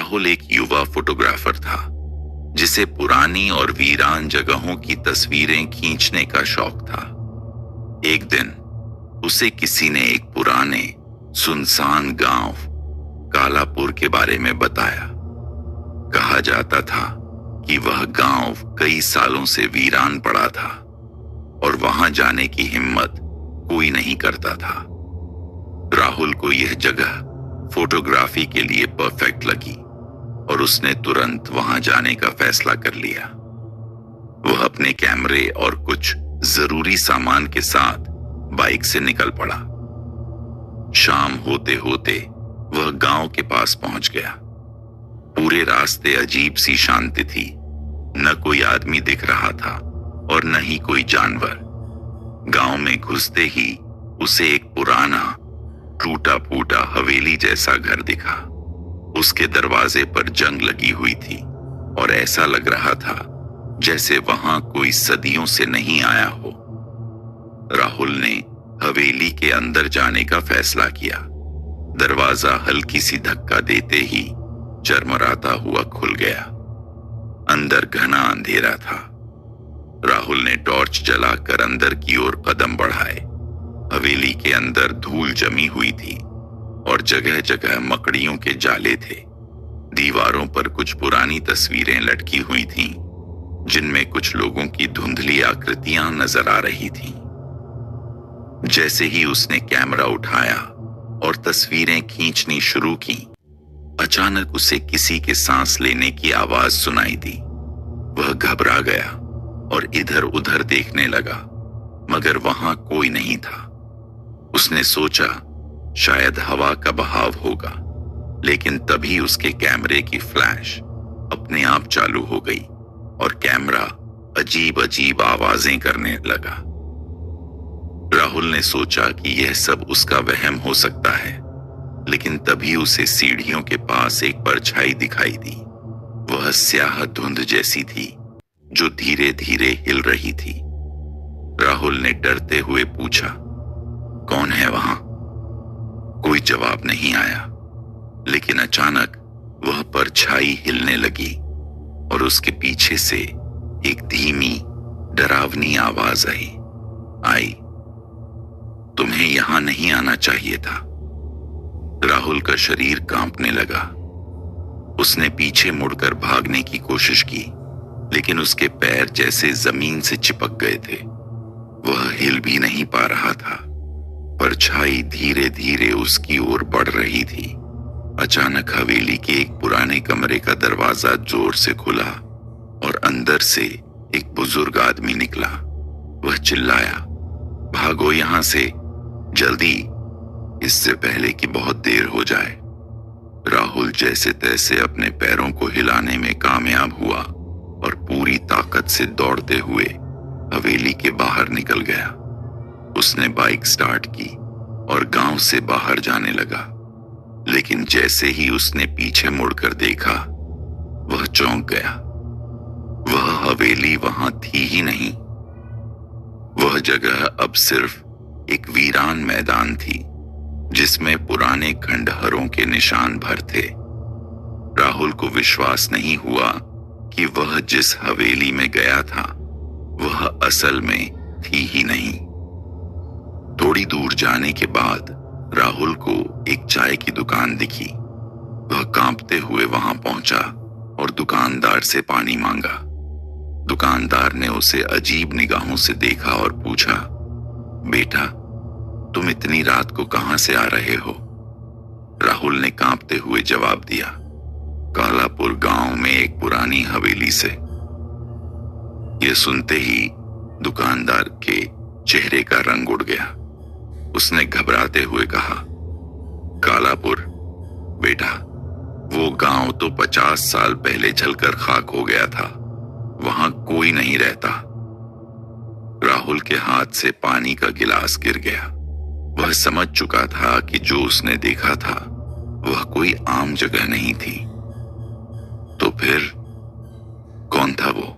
राहुल एक युवा फोटोग्राफर था जिसे पुरानी और वीरान जगहों की तस्वीरें खींचने का शौक था। एक दिन उसे किसी ने एक पुराने सुनसान गांव कालापुर के बारे में बताया। कहा जाता था कि वह गांव कई सालों से वीरान पड़ा था और वहां जाने की हिम्मत कोई नहीं करता था। राहुल को यह जगह फोटोग्राफी के लिए परफेक्ट लगी और उसने तुरंत वहां जाने का फैसला कर लिया। वह अपने कैमरे और कुछ जरूरी सामान के साथ बाइक से निकल पड़ा। शाम होते होते वह गांव के पास पहुंच गया। पूरे रास्ते अजीब सी शांति थी। न कोई आदमी दिख रहा था और न ही कोई जानवर। गांव में घुसते ही उसे एक पुराना टूटा फूटा हवेली जैसा घर दिखा। उसके दरवाजे पर जंग लगी हुई थी और ऐसा लग रहा था जैसे वहां कोई सदियों से नहीं आया हो। राहुल ने हवेली के अंदर जाने का फैसला किया। दरवाजा हल्की सी धक्का देते ही चरमराता हुआ खुल गया। अंदर घना अंधेरा था। राहुल ने टॉर्च जलाकर अंदर की ओर कदम बढ़ाए। हवेली के अंदर धूल जमी हुई थी और जगह जगह मकड़ियों के जाले थे। दीवारों पर कुछ पुरानी तस्वीरें लटकी हुई थीं, जिनमें कुछ लोगों की धुंधली आकृतियां नजर आ रही थीं। जैसे ही उसने कैमरा उठाया और तस्वीरें खींचनी शुरू की, अचानक उसे किसी के सांस लेने की आवाज सुनाई दी। वह घबरा गया और इधर उधर देखने लगा, मगर वहां कोई नहीं था। उसने सोचा शायद हवा का बहाव होगा, लेकिन तभी उसके कैमरे की फ्लैश अपने आप चालू हो गई और कैमरा अजीब अजीब आवाजें करने लगा। राहुल ने सोचा कि यह सब उसका वहम हो सकता है, लेकिन तभी उसे सीढ़ियों के पास एक परछाई दिखाई दी। वह स्याह धुंध जैसी थी जो धीरे धीरे हिल रही थी। राहुल ने डरते हुए पूछा, कौन है वहां? कोई जवाब नहीं आया, लेकिन अचानक वह परछाई हिलने लगी और उसके पीछे से एक धीमी डरावनी आवाज आई, तुम्हें यहां नहीं आना चाहिए था। राहुल का शरीर कांपने लगा। उसने पीछे मुड़कर भागने की कोशिश की, लेकिन उसके पैर जैसे जमीन से चिपक गए थे। वह हिल भी नहीं पा रहा था। परछाई धीरे धीरे उसकी ओर बढ़ रही थी। अचानक हवेली के एक पुराने कमरे का दरवाजा जोर से खुला और अंदर से एक बुजुर्ग आदमी निकला। वह चिल्लाया, भागो यहां से, जल्दी, इससे पहले कि बहुत देर हो जाए। राहुल जैसे तैसे अपने पैरों को हिलाने में कामयाब हुआ और पूरी ताकत से दौड़ते हुए हवेली के बाहर निकल गया। उसने बाइक स्टार्ट की और गांव से बाहर जाने लगा, लेकिन जैसे ही उसने पीछे मुड़कर देखा, वह चौंक गया। वह हवेली वहां थी ही नहीं। वह जगह अब सिर्फ एक वीरान मैदान थी, जिसमें पुराने खंडहरों के निशान भर थे। राहुल को विश्वास नहीं हुआ कि वह जिस हवेली में गया था, वह असल में थी ही नहीं। थोड़ी दूर जाने के बाद राहुल को एक चाय की दुकान दिखी। वह कांपते हुए वहां पहुंचा और दुकानदार से पानी मांगा। दुकानदार ने उसे अजीब निगाहों से देखा और पूछा, बेटा, तुम इतनी रात को कहां से आ रहे हो? राहुल ने कांपते हुए जवाब दिया, कालापुर गांव में एक पुरानी हवेली से। यह सुनते ही दुकानदार के चेहरे का रंग उड़ गया। उसने घबराते हुए कहा, कालापुर? बेटा, वो गांव तो 50 साल पहले जलकर खाक हो गया था। वहां कोई नहीं रहता। राहुल के हाथ से पानी का गिलास गिर गया। वह समझ चुका था कि जो उसने देखा था वह कोई आम जगह नहीं थी। तो फिर कौन था वो?